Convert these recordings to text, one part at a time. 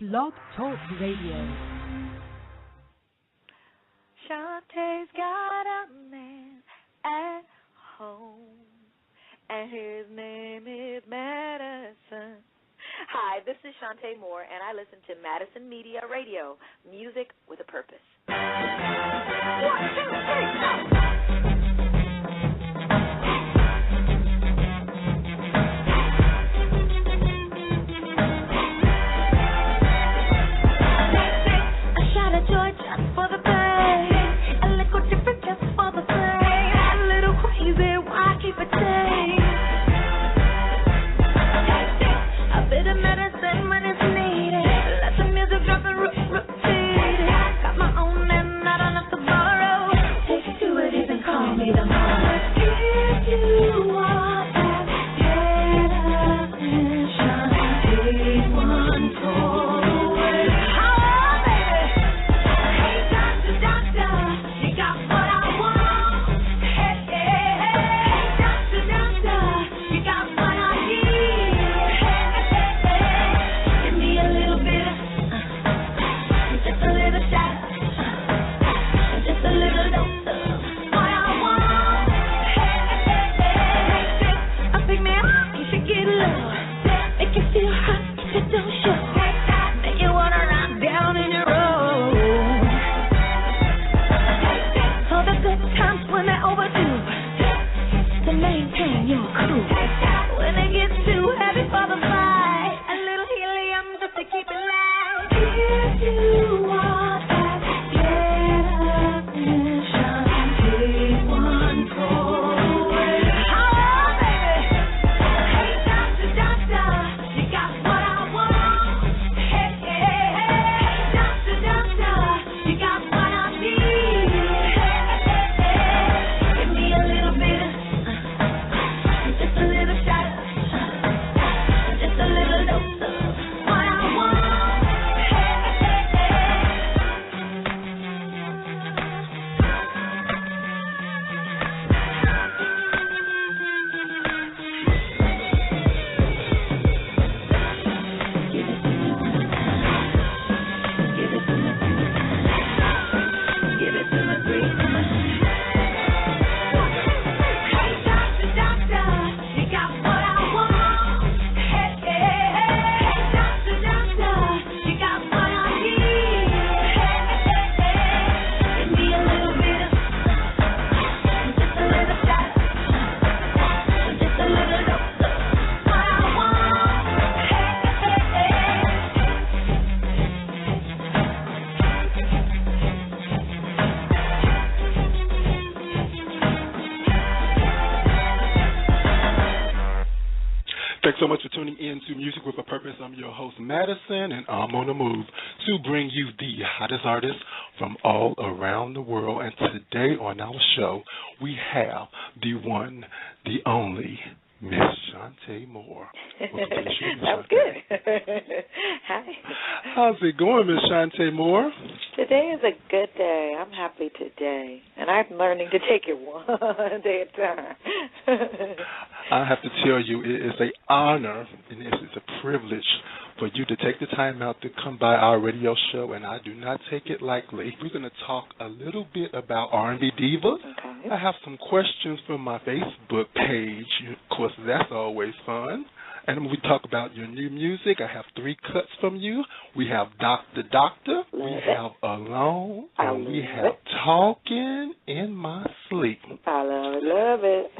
Blog Talk Radio. Chante's got a man at home, and his name is Madison. Hi, this is Chante Moore, and I listen to Madison Media Radio, music with a purpose. 1, 2, 3, go! Thanks so much for tuning in to Music with a Purpose. I'm your host, Madison, and I'm on the move to bring you the hottest artists from all around the world. And today on our show, we have the one, the only, Miss Chante Moore. Welcome to the show, Miss That was Chante. good. Hi. How's it going, Miss Chante Moore? Today is a good day. I'm happy today, and I'm learning to take it one day at a time. I have to tell you, it is an honor and it's a privilege for you to take the time out to come by our radio show, and I do not take it lightly. We're going to talk a little bit about R&B Divas. Okay. I have some questions from my Facebook page. Of course, that's always fun. And when we talk about your new music, I have 3 cuts from you. We have Doctor, we have Alone, and we have Talking in My Sleep. I love it.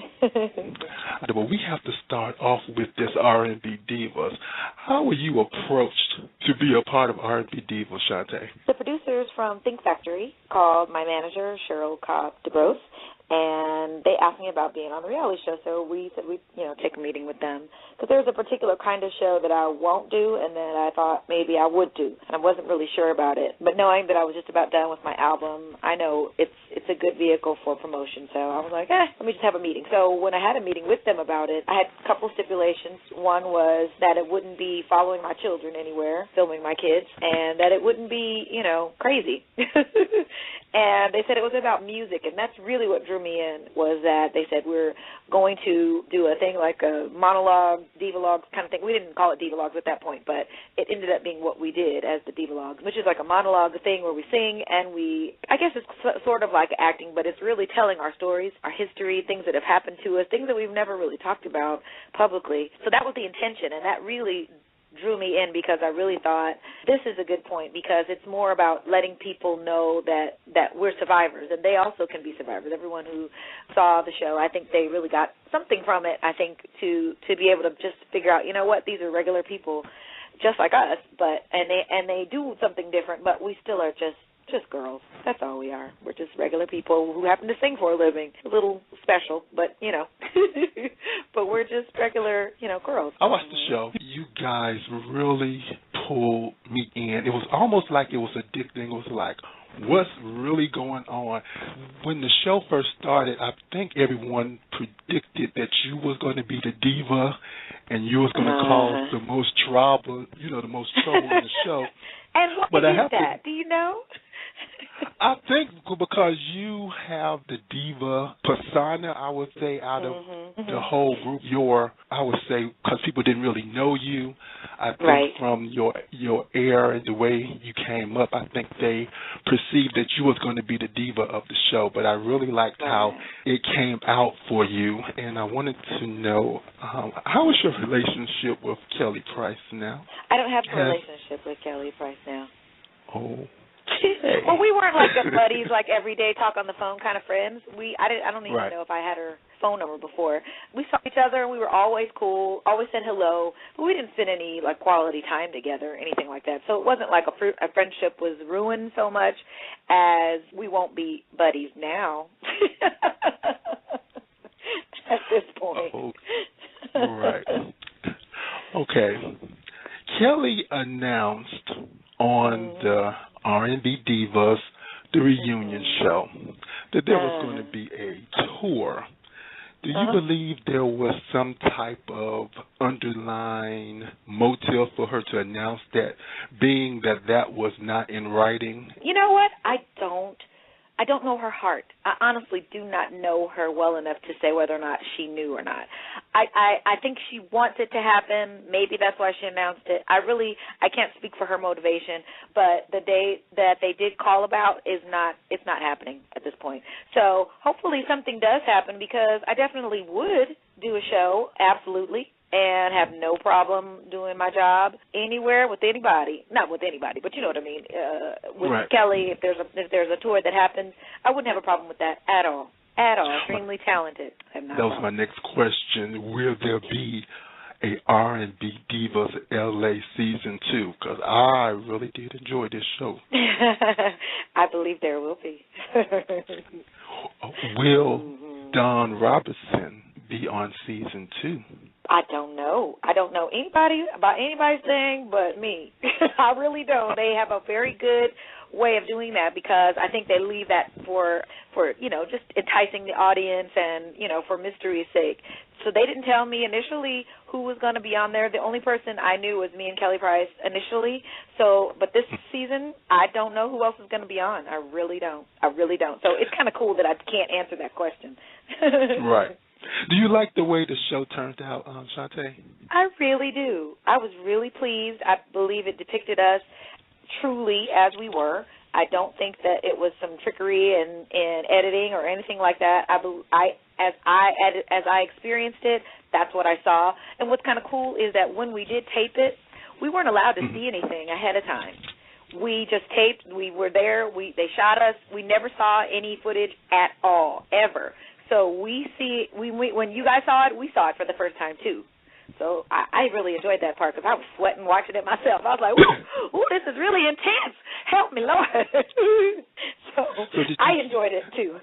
Well, we have to start off with this R&B Divas. How were you approached to be a part of R&B Divas, Chante? The producers from Think Factory called my manager, Cheryl Cobb-DeGrosse, and they asked me about being on the reality show. So we said we'd, take a meeting with them. Because there's a particular kind of show that I won't do and that I thought maybe I would do. And I wasn't really sure about it. But knowing that I was just about done with my album, I know it's a good vehicle for promotion. So I was like, let me just have a meeting. So when I had a meeting with them about it, I had a couple stipulations. One was that it wouldn't be following my children anywhere, filming my kids, and that it wouldn't be, crazy. And they said it was about music, and that's really what drew drew me in was that they said we're going to do a thing like a monologue, Diva-logs kind of thing. We didn't call it Diva-logs at that point, but it ended up being what we did as the Diva-logs, which is like a monologue thing where we sing and I guess it's sort of like acting, but it's really telling our stories, our history, things that have happened to us, things that we've never really talked about publicly. So that was the intention, and that really drew me in because I really thought this is a good point because it's more about letting people know that we're survivors and they also can be survivors. Everyone who saw the show, I think they really got something from it, I think, to be able to just figure out, you know what, these are regular people just like us, and they do something different, but we still are just girls. That's all we are. We're just regular people who happen to sing for a living. A little special, but, but we're just regular, girls. I watched the show. You guys really pulled me in. It was almost like it was addicting. It was like, what's really going on? When the show first started, I think everyone predicted that you was going to be the diva and you was going to cause the most trouble, the most trouble in the show. And what is that? Do you know? I think because you have the diva persona, I would say, out of the whole group, I would say, because people didn't really know you, I think from your air and the way you came up, I think they perceived that you was going to be the diva of the show, but I really liked how it came out for you, and I wanted to know, how is your relationship with Kelly Price now? I don't have a relationship with Kelly Price now. Oh. Well, we weren't like good buddies, like everyday talk on the phone kind of friends. I don't even know if I had her phone number before. We saw each other and we were always cool, always said hello, but we didn't spend any like quality time together, anything like that. So it wasn't like a friendship was ruined so much as we won't be buddies now at this point. Oh, right. Okay. Kelly announced on the R&B Divas, the reunion show, that there was going to be a tour. Do you believe there was some type of underlying motive for her to announce that, being that was not in writing? You know what? I don't know her heart. I honestly do not know her well enough to say whether or not she knew or not. I think she wants it to happen. Maybe that's why she announced it. I can't speak for her motivation, but the day that they did call about it's not happening at this point. So hopefully something does happen because I definitely would do a show, absolutely, and have no problem doing my job anywhere with anybody. Not with anybody, but you know what I mean. With Kelly, if there's a tour that happens, I wouldn't have a problem with that at all. At all. Extremely talented. That was my next question. Will there be a R&B Divas LA Season 2? Because I really did enjoy this show. I believe there will be. Will Don Robinson be on Season 2? I don't know. I don't know anybody about anybody's thing but me. I really don't. They have a very good way of doing that because I think they leave that for just enticing the audience and, for mystery's sake. So they didn't tell me initially who was going to be on there. The only person I knew was me and Kelly Price initially. But this season, I don't know who else is going to be on. I really don't. So it's kind of cool that I can't answer that question. Right. Do you like the way the show turned out, Chante? I really do. I was really pleased. I believe it depicted us truly as we were. I don't think that it was some trickery in editing or anything like that. As I experienced it, that's what I saw. And what's kind of cool is that when we did tape it, we weren't allowed to see anything ahead of time. We just taped. We were there. They shot us. We never saw any footage at all, ever. So when you guys saw it, we saw it for the first time too. So I really enjoyed that part because I was sweating watching it myself. I was like, ooh, this is really intense. Help me, Lord. so I enjoyed it too.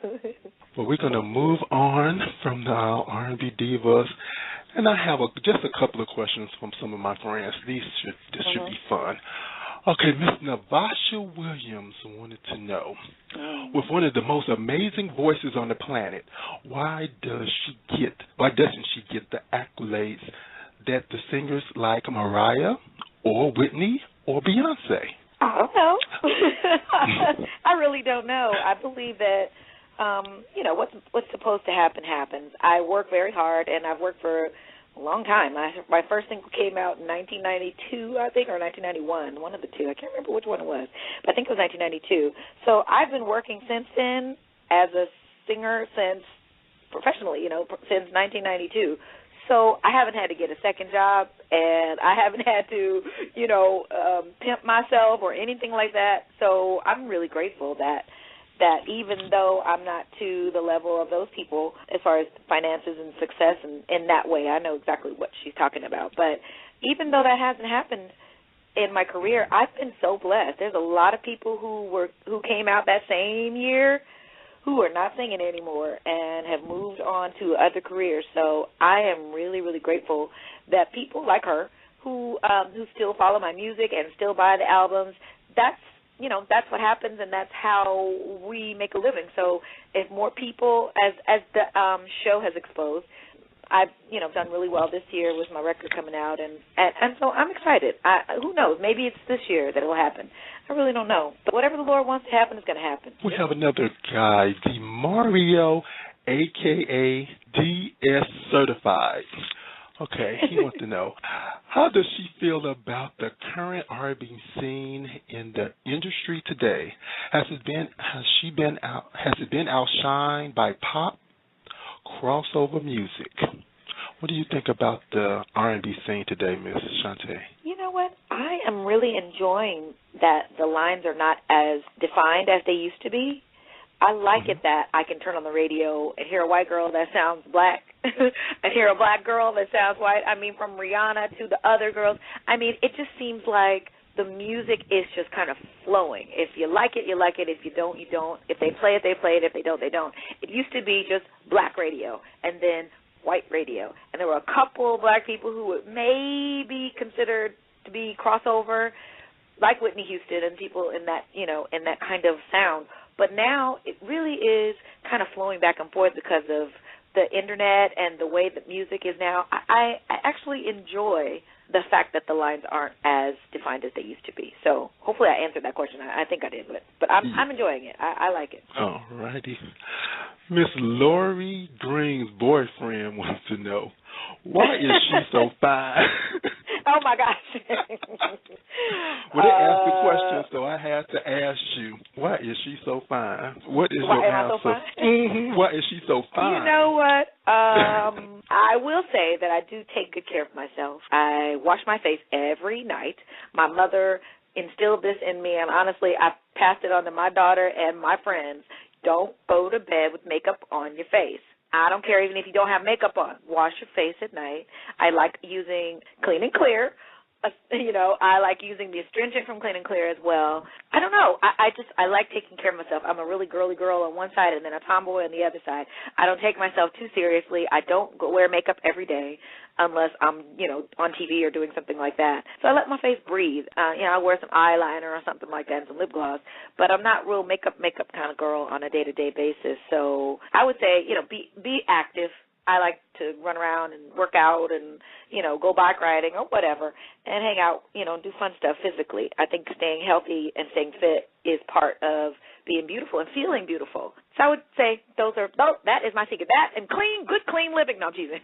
Well, we're going to move on from the R&B Divas, and I have just a couple of questions from some of my friends. This should be fun. Okay, Miss Navasha Williams wanted to know, with one of the most amazing voices on the planet, why doesn't she get the accolades that the singers like Mariah or Whitney or Beyonce? I don't know. I really don't know. I believe that what's supposed to happen happens. I work very hard, and I've worked for a long time. My first single came out in 1992, I think, or 1991, one of the two. I can't remember which one it was, but I think it was 1992. So I've been working since then as a singer professionally, since 1992. So I haven't had to get a second job, and I haven't had to, pimp myself or anything like that. So I'm really grateful that even though I'm not to the level of those people as far as finances and success and in that way, I know exactly what she's talking about. But even though that hasn't happened in my career, I've been so blessed. There's a lot of people who came out that same year who are not singing anymore and have moved on to other careers. So I am really, really grateful that people like her who still follow my music and still buy the albums, that's what happens, and that's how we make a living. So if more people, as the show has exposed, I've done really well this year with my record coming out, and so I'm excited. Who knows? Maybe it's this year that it will happen. I really don't know. But whatever the Lord wants to happen is going to happen. We have another guy, DeMario, a.k.a. DS Certified. Okay, he wants to know, how does she feel about the current R&B scene in the industry today? Has it been outshined by pop, crossover music? What do you think about the R&B scene today, Miss Chante? You know what? I am really enjoying that the lines are not as defined as they used to be. I like it that I can turn on the radio and hear a white girl that sounds black and hear a black girl that sounds white. I mean, from Rihanna to the other girls. I mean, it just seems like the music is just kind of flowing. If you like it, you like it. If you don't, you don't. If they play it, they play it. If they don't, they don't. It used to be just black radio and then white radio. And there were a couple black people who would maybe considered to be crossover, like Whitney Houston and people in that, in that kind of sound. But now it really is kind of flowing back and forth because of the Internet and the way that music is now. I actually enjoy the fact that the lines aren't as defined as they used to be. So hopefully I answered that question. I think I did, but I'm enjoying it. I like it. All righty. Miss Lori Green's boyfriend wants to know, why is she so fine? Oh, my gosh. Well, they asked the question, so I had to ask you, why is she so fine? What is your answer? So fine? Why is she so fine? You know what? I will say that I do take good care of myself. I wash my face every night. My mother instilled this in me, and honestly, I passed it on to my daughter and my friends. Don't go to bed with makeup on your face. I don't care even if you don't have makeup on. Wash your face at night. I like using Clean and Clear. I like using the astringent from Clean and Clear as well. I don't know. I like taking care of myself. I'm a really girly girl on one side and then a tomboy on the other side. I don't take myself too seriously. I don't wear makeup every day unless I'm, on TV or doing something like that. So I let my face breathe. I wear some eyeliner or something like that and some lip gloss, but I'm not real makeup kind of girl on a day-to-day basis. So I would say, be active. I like to run around and work out and, go bike riding or whatever and hang out, do fun stuff physically. I think staying healthy and staying fit is part of being beautiful and feeling beautiful. So I would say that is my secret. That and good clean living. No, Jesus.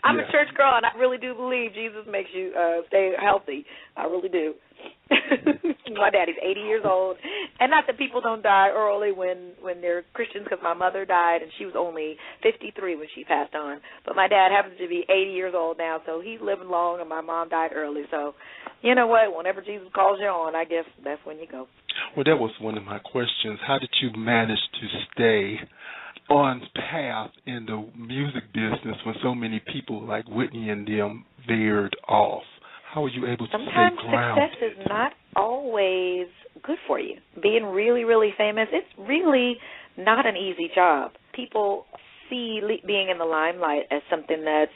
I'm a church girl, and I really do believe Jesus makes you stay healthy. I really do. My daddy's 80 years old, and not that people don't die early when they're Christians, because my mother died and she was only 53 when she passed on. But my dad happens to be 80 years old now, so he's living long, and my mom died early. So, you know what? Whenever Jesus calls you on, I guess that's when you go. Well, that was one of my questions. How did you manage to stay on path in the music business when so many people like Whitney and them veered off? How were you able to Sometimes stay grounded? Success is not always good for you. Being really, really famous, it's really not an easy job. People see being in the limelight as something that's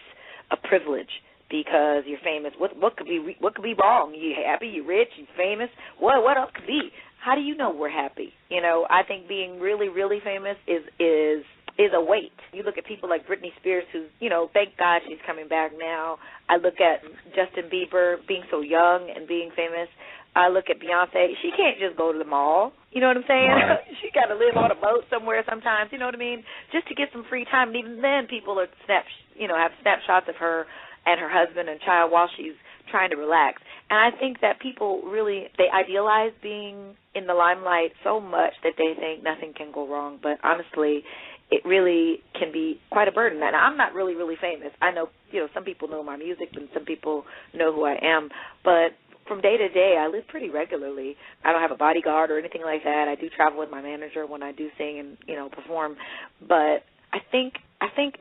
a privilege because you're famous. What could be wrong? You happy? You rich? You famous? What else could be? How do you know we're happy? I think being really, really famous is is a weight. You look at people like Britney Spears, who's, thank God she's coming back now. I look at Justin Bieber being so young and being famous. I look at Beyonce. She can't just go to the mall. You know what I'm saying? Right. She got to live on a boat somewhere sometimes. You know what I mean? Just to get some free time. And even then, people are have snapshots of her and her husband and child while she's trying to relax. And I think that people really, they idealize being in the limelight so much that they think nothing can go wrong. But honestly, it really can be quite a burden. And I'm not really, really famous. I know, some people know my music and some people know who I am. But from day to day, I live pretty regularly. I don't have a bodyguard or anything like that. I do travel with my manager when I do sing and, perform. But I think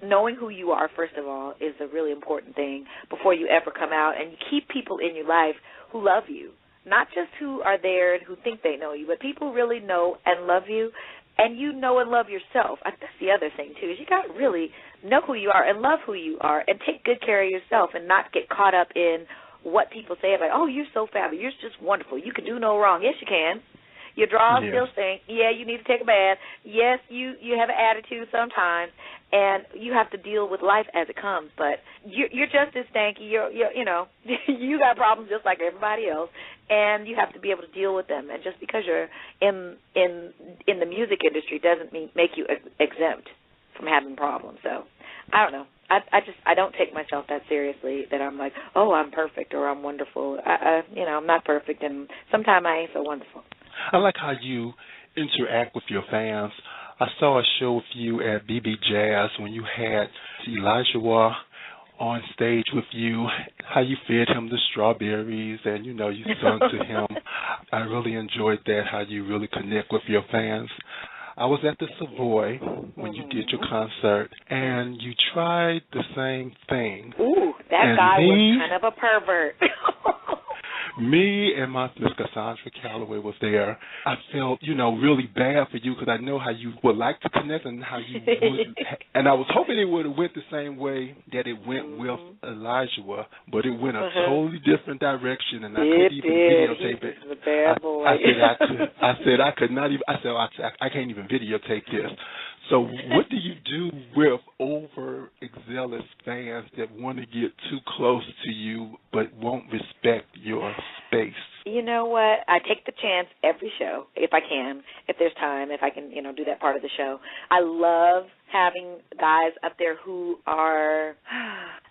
knowing who you are, first of all, is a really important thing before you ever come out. And you keep people in your life who love you, not just who are there and who think they know you, but people really know and love you. And you know and love yourself. That's the other thing, too, is you got to really know who you are and love who you are and take good care of yourself and not get caught up in what people say about, oh, you're so fabulous, you're just wonderful, you can do no wrong. Yes, you can. Your drawers still stink. Yeah, you need to take a bath. Yes, you have an attitude sometimes, and you have to deal with life as it comes. But you're just as stanky. You got problems just like everybody else, and you have to be able to deal with them. And just because you're in the music industry doesn't make you exempt from having problems. So I don't know. I don't take myself that seriously that I'm like, oh, I'm perfect or I'm wonderful. I'm not perfect, and sometimes I ain't so wonderful. I like how you interact with your fans. I saw a show with you at BB Jazz when you had Elijah on stage with you, how you fed him the strawberries and, you sung to him. I really enjoyed that, how you really connect with your fans. I was at the Savoy when you did your concert, and you tried the same thing. Ooh, that guy was kind of a pervert. Me and my Miss Cassandra Calloway was there. I felt, really bad for you because I know how you would like to connect and how you would. And I was hoping it would have went the same way that it went with Elijah, but it went a totally different direction, and I couldn't even videotape it. The bad boy. I said I could not even. I said I can't even videotape this. So what do you do with overzealous fans that want to get too close to you but won't respect your space? You know what? I take the chance every show, if I can, if there's time, if I can, do that part of the show. I love having guys up there who are,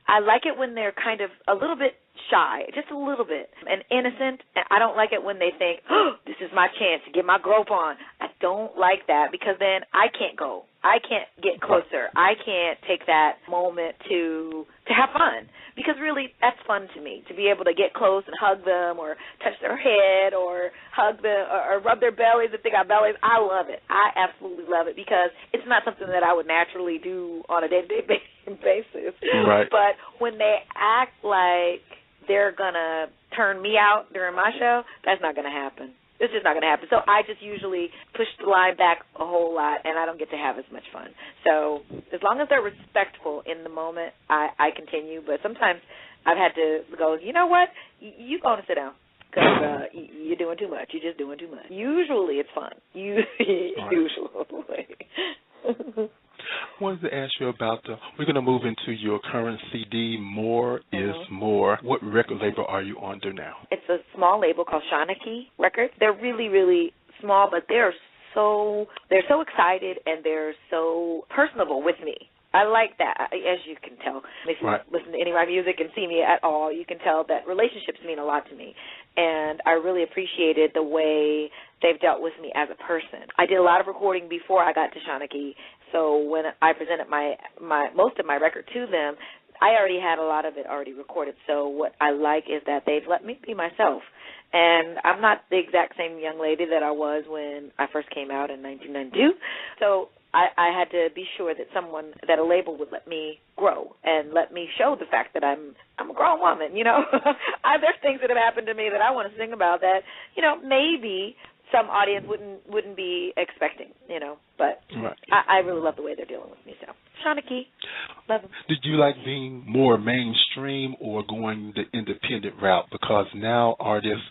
I like it when they're kind of a little bit shy, just a little bit, and innocent. And I don't like it when they think, oh, this is my chance to get my grope on. I don't like that because then I can't go. I can't get closer. I can't take that moment to have fun because really that's fun to me, to be able to get close and hug them or touch their head or hug them or rub their bellies if they got bellies. I love it. I absolutely love it because it's not something that I would naturally do on a day-to-day basis. Right. But when they act like they're going to turn me out during my show, that's not going to happen. It's just not going to happen. So I just usually push the line back a whole lot, and I don't get to have as much fun. So as long as they're respectful in the moment, I continue. But sometimes I've had to go, you know what, you go and sit down because you're doing too much. You're just doing too much. Usually it's fun. Usually. I wanted to ask you about we're going to move into your current CD, More is More. What record label are you under now? It's a small label called Chante Records. They're really, really small, but they're so excited and they're so personable with me. I like that, as you can tell. If you listen to any of my music and see me at all, you can tell that relationships mean a lot to me. And I really appreciated the way they've dealt with me as a person. I did a lot of recording before I got to Chante, so when I presented my most of my record to them, I already had a lot of it already recorded. So what I like is that they've let me be myself. And I'm not the exact same young lady that I was when I first came out in 1992. So I had to be sure that a label would let me grow and let me show the fact that I'm a grown woman, There's things that have happened to me that I want to sing about that, maybe some audience wouldn't be expecting, But I really love the way they're dealing with me. So, Chante, love them. Did you like being more mainstream or going the independent route? Because now artists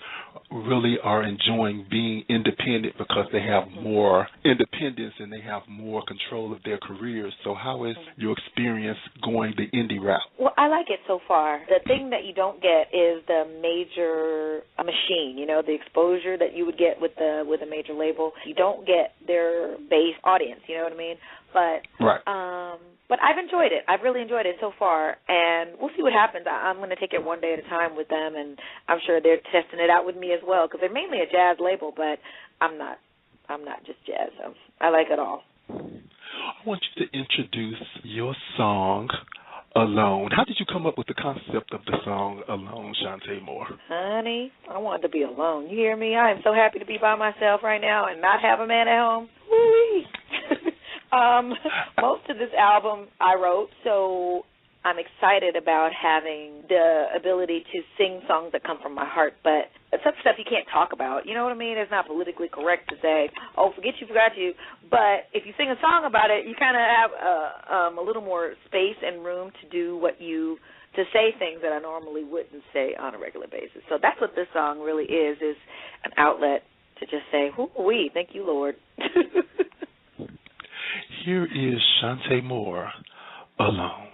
really are enjoying being independent because they have more independence and they have more control of their careers. So how is your experience going the indie route? Well, I like it so far. The thing that you don't get is the major machine, the exposure that you would get with a major label. You don't get their base audience, you know what I mean? But I've enjoyed it. I've really enjoyed it so far, and we'll see what happens. I'm going to take it one day at a time with them, and I'm sure they're testing it out with me as well because they're mainly a jazz label, but I'm not just jazz, so I like it all. I want you to introduce your song, Alone. How did you come up with the concept of the song Alone, Chante Moore? Honey, I wanted to be alone. You hear me? I am so happy to be by myself right now and not have a man at home. Woo-wee. Most of this album I wrote, so I'm excited about having the ability to sing songs that come from my heart, but some stuff you can't talk about. You know what I mean? It's not politically correct to say, oh, forget you. But if you sing a song about it, you kind of have a little more space and room to do to say things that I normally wouldn't say on a regular basis. So that's what this song really is an outlet to just say, whoo-wee, thank you, Lord. Here is Chante Moore, Alone.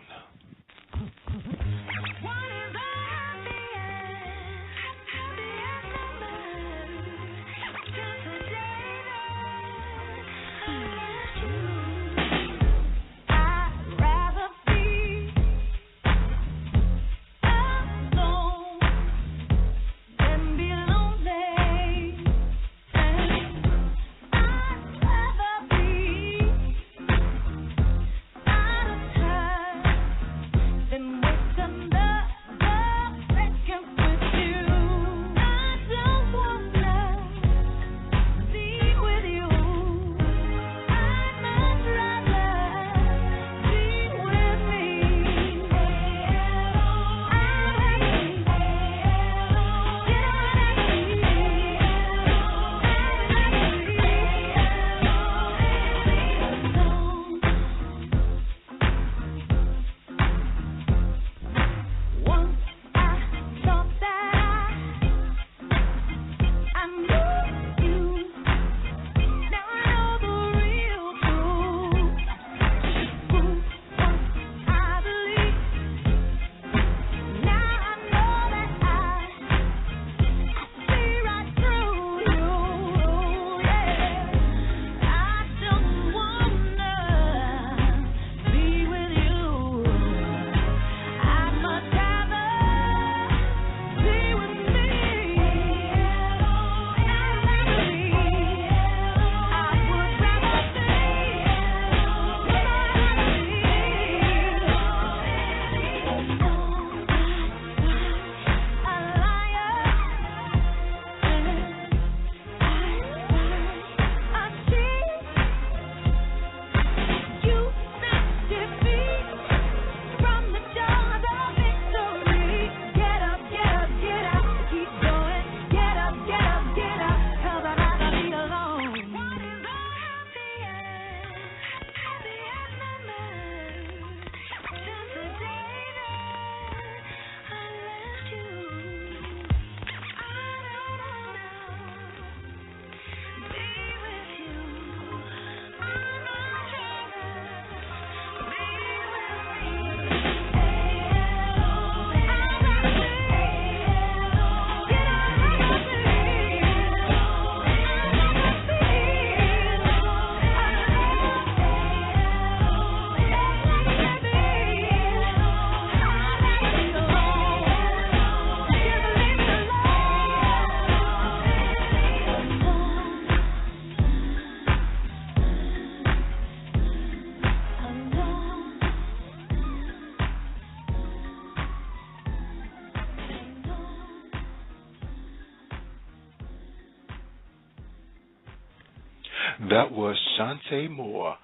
That was Chante Moore.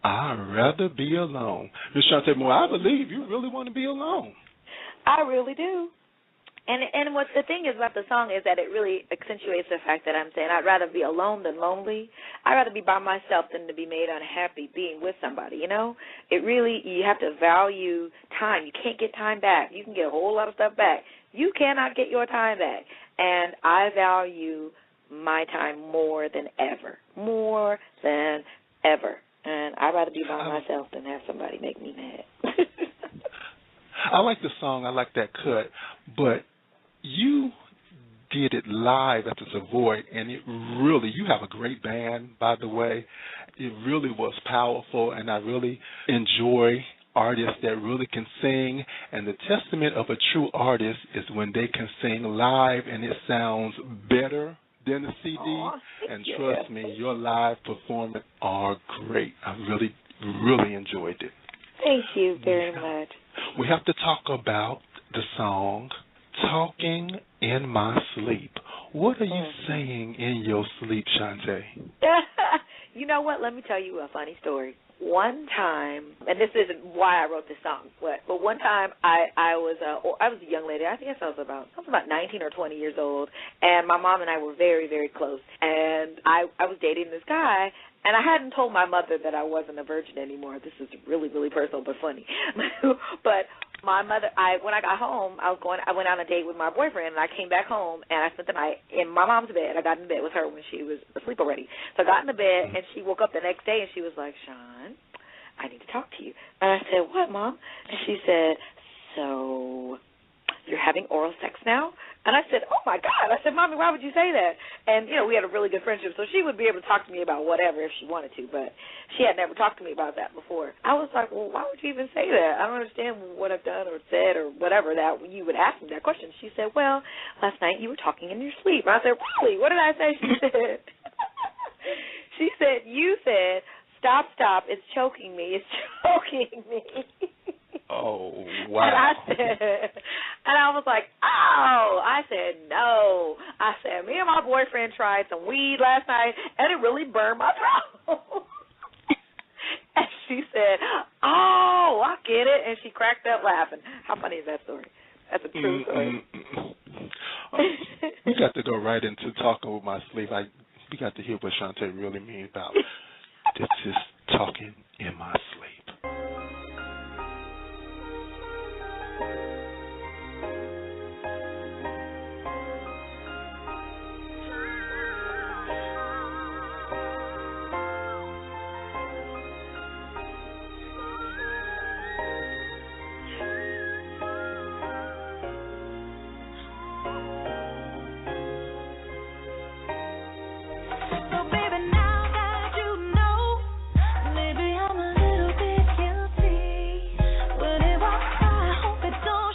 I'd rather be alone. Miss Chante Moore, I believe you really want to be alone. I really do. And what the thing is about the song is that it really accentuates the fact that I'm saying I'd rather be alone than lonely. I'd rather be by myself than to be made unhappy being with somebody, you know? It really, you have to value time. You can't get time back. You can get a whole lot of stuff back. You cannot get your time back. and I value my time more than ever, and I'd rather be by myself than have somebody make me mad. I like the song. I like that cut. But you did it live at the Savoy, and it really, you have a great band, by the way. It really was powerful, and I really enjoy artists that really can sing. And the testament of a true artist is when they can sing live and it sounds better than the CD. And trust me, your live performance are great. I really, really enjoyed it. Thank you very much. We have to talk about the song Talking in My Sleep. What are you saying in your sleep, Chante? You know what? Let me tell you a funny story. One time, and this isn't why I wrote this song, but one time I was a young lady. I guess I was about 19 or 20 years old, and my mom and I were very, very close. And I was dating this guy, and I hadn't told my mother that I wasn't a virgin anymore. This is really, really personal but funny. But my mother, when I got home, I went on a date with my boyfriend, and I came back home, and I spent the night in my mom's bed. I got in bed with her when she was asleep already. So I got in the bed, and she woke up the next day, and she was like, Sean, I need to talk to you. And I said, what, Mom? And she said, so you're having oral sex now? And I said, oh, my God. I said, Mommy, why would you say that? And, we had a really good friendship, so she would be able to talk to me about whatever if she wanted to, but she had never talked to me about that before. I was like, well, why would you even say that? I don't understand what I've done or said or whatever that you would ask me that question. She said, well, last night you were talking in your sleep. I said, really? What did I say? She said, you said, stop, it's choking me. It's choking me. Oh, wow. And I was like, oh. I said, no. I said, me and my boyfriend tried some weed last night, and it really burned my throat. And she said, oh, I get it. And she cracked up laughing. How funny is that story? That's a true story. We got to go right into talking with my sleep. We got to hear what Chante really means about this is talking in my sleep. Maybe I'm a little bit guilty, but if I hope it don't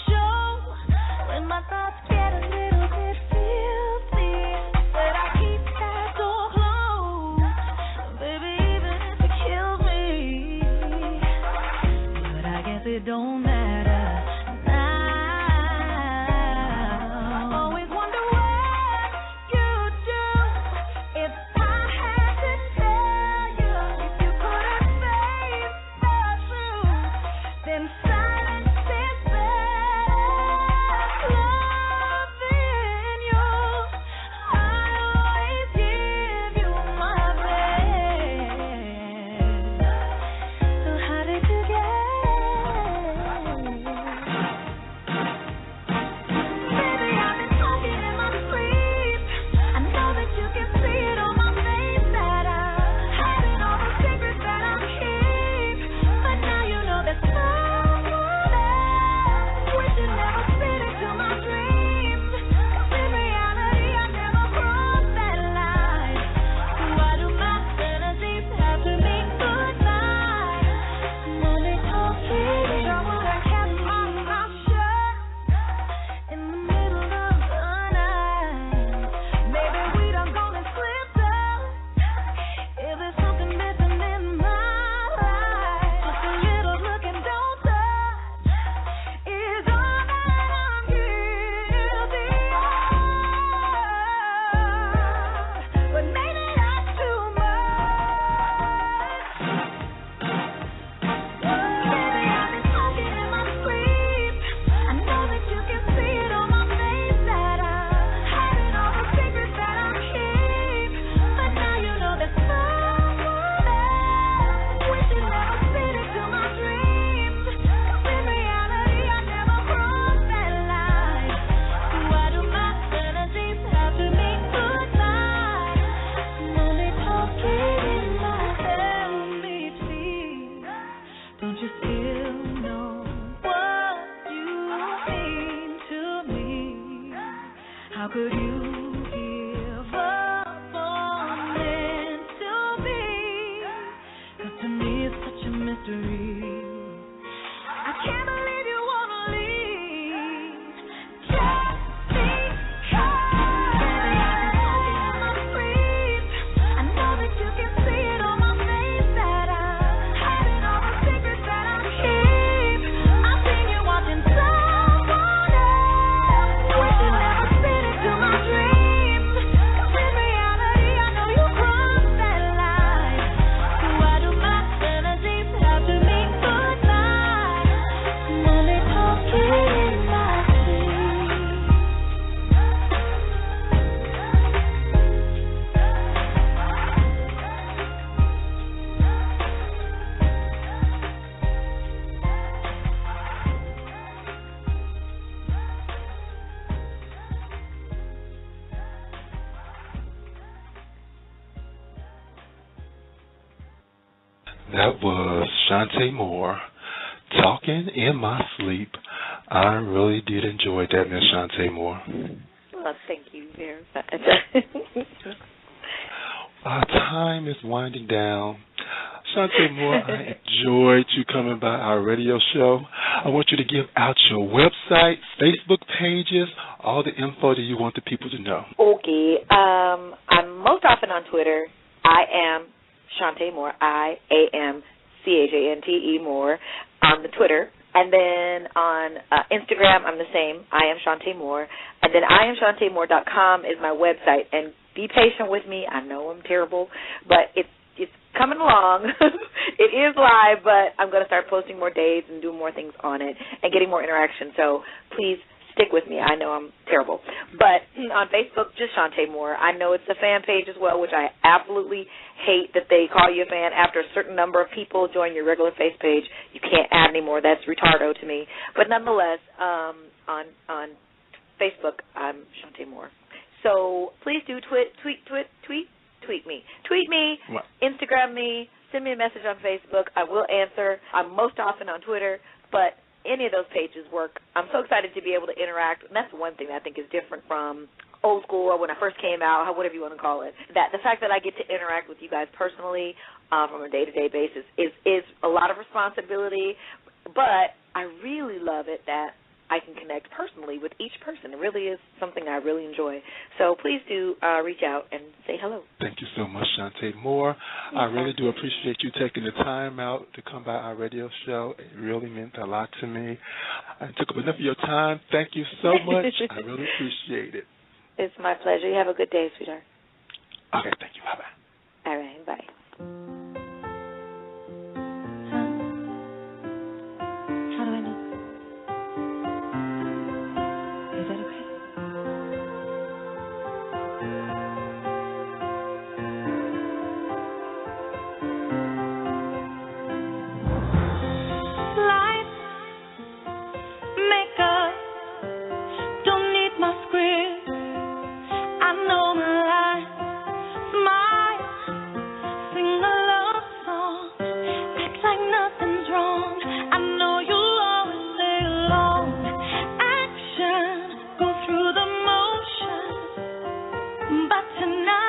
That was Chante Moore, Talking in My Sleep. I really did enjoy that, Miss Chante Moore. Well, thank you very much. Our time is winding down. Chante Moore, I enjoyed you coming by our radio show. I want you to give out your website, Facebook pages, all the info that you want the people to know. Okay. I'm most often on Twitter. I am Chante Moore, IAMCHANTE Moore on the Twitter. And then on Instagram, I'm the same. I am Chante Moore. And then IamChanteMoore.com is my website. And be patient with me. I know I'm terrible, but it's coming along. It is live, but I'm going to start posting more days and doing more things on it and getting more interaction. So please stick with me. I know I'm terrible. But on Facebook, just Chante Moore. I know it's a fan page as well, which I absolutely hate that they call you a fan after a certain number of people join your regular face page. You can't add any more. That's retardo to me. But nonetheless, on Facebook, I'm Chante Moore. So please do tweet me. Tweet me, what? Instagram me, send me a message on Facebook. I will answer. I'm most often on Twitter, but any of those pages work. I'm so excited to be able to interact, and that's one thing that I think is different from old school or when I first came out, whatever you want to call it. That the fact that I get to interact with you guys personally from a day-to-day basis is a lot of responsibility, but I really love it that I can connect personally with each person. It really is something I really enjoy. So please do reach out and say hello. Thank you so much, Chante Moore. I really do appreciate you taking the time out to come by our radio show. It really meant a lot to me. I took up enough of your time. Thank you so much. I really appreciate it. It's my pleasure. You have a good day, sweetheart. Okay, thank you. Bye-bye. All right, bye. How do I know? Is that okay? Lights, makeup, don't need my script. I know my lines. Smile, sing a love song, act like nothing's wrong. I know you'll always stay alone. Action, go through the motion, but tonight